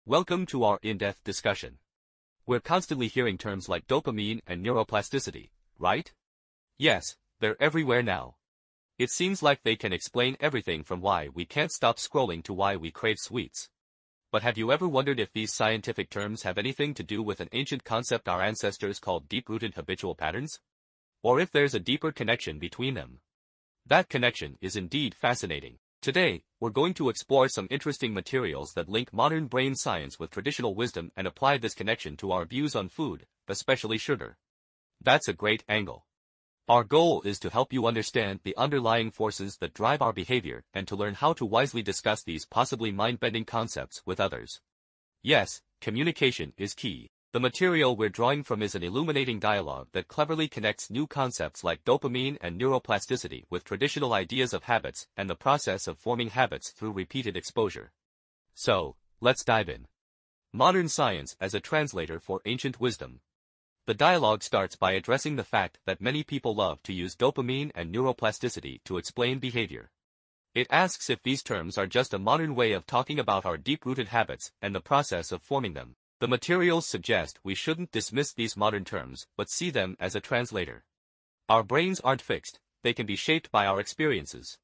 Welcome to our in-depth discussion. We're constantly hearing terms like dopamine and neuroplasticity, right? Yes, they're everywhere now. It seems like they can explain everything from why we can't stop scrolling to why we crave sweets. But have you ever wondered if these scientific terms have anything to do with an ancient concept our ancestors called deep-rooted habitual patterns? Or if there's a deeper connection between them? That connection is indeed fascinating. Today, we're going to explore some interesting materials that link modern brain science with traditional wisdom and apply this connection to our views on food, especially sugar. That's a great angle. Our goal is to help you understand the underlying forces that drive our behavior and to learn how to wisely discuss these possibly mind-bending concepts with others. Yes, communication is key. The material we're drawing from is an illuminating dialogue that cleverly connects new concepts like dopamine and neuroplasticity with traditional ideas of habits and the process of forming habits through repeated exposure. So, let's dive in. Modern science as a translator for ancient wisdom. The dialogue starts by addressing the fact that many people love to use dopamine and neuroplasticity to explain behavior. It asks if these terms are just a modern way of talking about our deep-rooted habits and the process of forming them. The materials suggest we shouldn't dismiss these modern terms but see them as a translator. Our brains aren't fixed, they can be shaped by our experiences.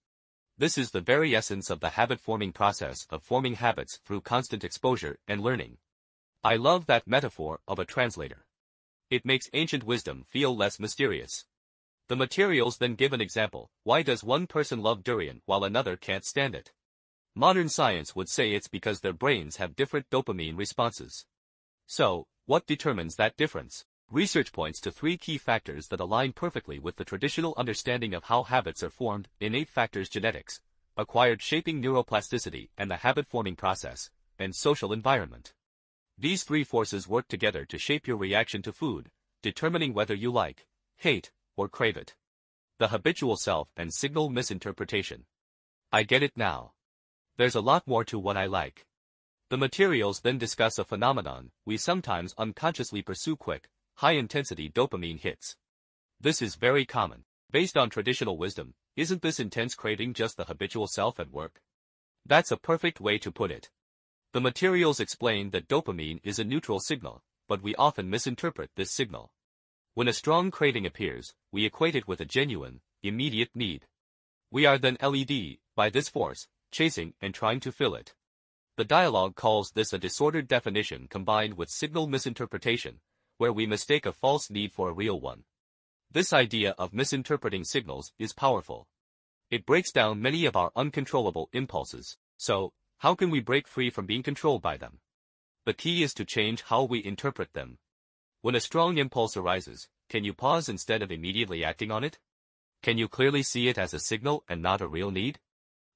This is the very essence of the habit-forming process of forming habits through constant exposure and learning. I love that metaphor of a translator. It makes ancient wisdom feel less mysterious. The materials then give an example. Why does one person love durian while another can't stand it? Modern science would say it's because their brains have different dopamine responses. So, what determines that difference? Research points to three key factors that align perfectly with the traditional understanding of how habits are formed: innate factors, genetics, acquired shaping, neuroplasticity, and the habit-forming process, and social environment. These three forces work together to shape your reaction to food, determining whether you like, hate, or crave it. The habitual self and signal misinterpretation. I get it now. There's a lot more to what I like. The materials then discuss a phenomenon we sometimes unconsciously pursue: quick, high-intensity dopamine hits. This is very common. Based on traditional wisdom, isn't this intense craving just the habitual self at work? That's a perfect way to put it. The materials explain that dopamine is a neutral signal, but we often misinterpret this signal. When a strong craving appears, we equate it with a genuine, immediate need. We are then led by this force, chasing and trying to fill it. The dialogue calls this a disordered definition combined with signal misinterpretation, where we mistake a false need for a real one. This idea of misinterpreting signals is powerful. It breaks down many of our uncontrollable impulses. So, how can we break free from being controlled by them? The key is to change how we interpret them. When a strong impulse arises, can you pause instead of immediately acting on it? Can you clearly see it as a signal and not a real need?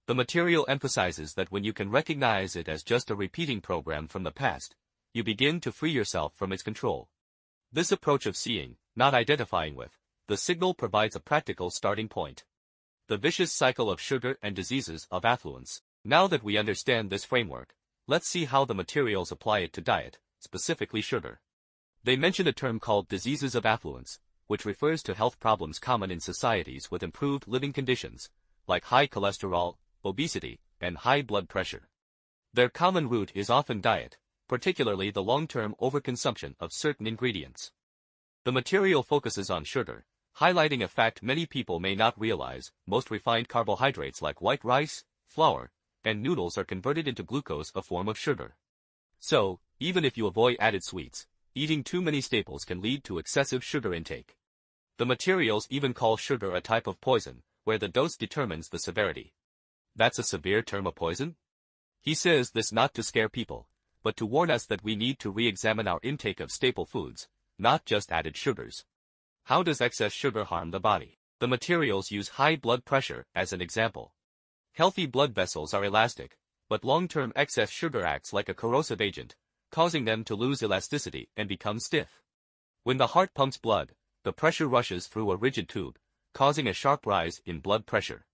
The material emphasizes that when you can recognize it as just a repeating program from the past, you begin to free yourself from its control. This approach of seeing, not identifying with, the signal provides a practical starting point. The vicious cycle of sugar and diseases of affluence. Now that we understand this framework, let's see how the materials apply it to diet, specifically sugar. They mention a term called diseases of affluence, which refers to health problems common in societies with improved living conditions, like high cholesterol, obesity, and high blood pressure. Their common root is often diet, particularly the long-term overconsumption of certain ingredients. The material focuses on sugar, highlighting a fact many people may not realize: most refined carbohydrates like white rice, flour, and noodles are converted into glucose, a form of sugar. So, even if you avoid added sweets, eating too many staples can lead to excessive sugar intake. The materials even call sugar a type of poison, where the dose determines the severity. That's a severe term, a poison? He says this not to scare people, but to warn us that we need to re-examine our intake of staple foods, not just added sugars. How does excess sugar harm the body? The materials use high blood pressure as an example. Healthy blood vessels are elastic, but long-term excess sugar acts like a corrosive agent, causing them to lose elasticity and become stiff. When the heart pumps blood, the pressure rushes through a rigid tube, causing a sharp rise in blood pressure.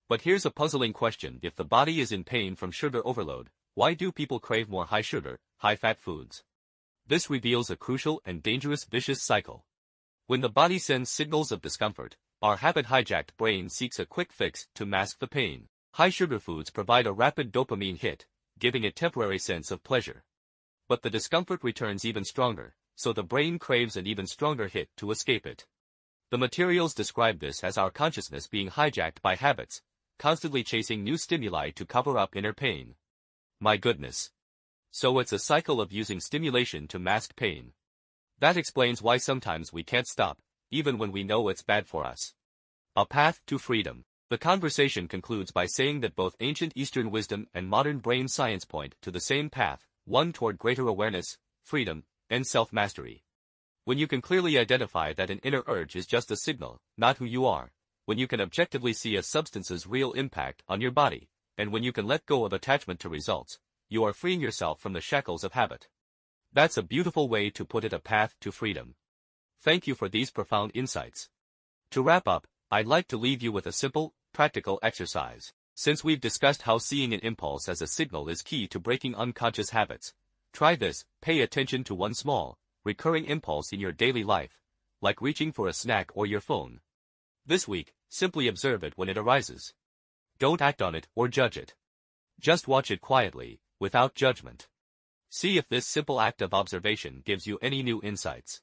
But here's a puzzling question: if the body is in pain from sugar overload, why do people crave more high-sugar, high-fat foods? This reveals a crucial and dangerous vicious cycle. When the body sends signals of discomfort, our habit-hijacked brain seeks a quick fix to mask the pain. High-sugar foods provide a rapid dopamine hit, giving a temporary sense of pleasure. But the discomfort returns even stronger, so the brain craves an even stronger hit to escape it. The materials describe this as our consciousness being hijacked by habits, constantly chasing new stimuli to cover up inner pain. My goodness. So it's a cycle of using stimulation to mask pain. That explains why sometimes we can't stop, even when we know it's bad for us. A path to freedom. The conversation concludes by saying that both ancient Eastern wisdom and modern brain science point to the same path, one toward greater awareness, freedom, and self-mastery. When you can clearly identify that an inner urge is just a signal, not who you are, when you can objectively see a substance's real impact on your body, and when you can let go of attachment to results, you are freeing yourself from the shackles of habit. That's a beautiful way to put it, a path to freedom. Thank you for these profound insights. To wrap up, I'd like to leave you with a simple, practical exercise. Since we've discussed how seeing an impulse as a signal is key to breaking unconscious habits, try this: pay attention to one small, recurring impulse in your daily life, like reaching for a snack or your phone. This week, simply observe it when it arises. Don't act on it or judge it. Just watch it quietly, without judgment. See if this simple act of observation gives you any new insights.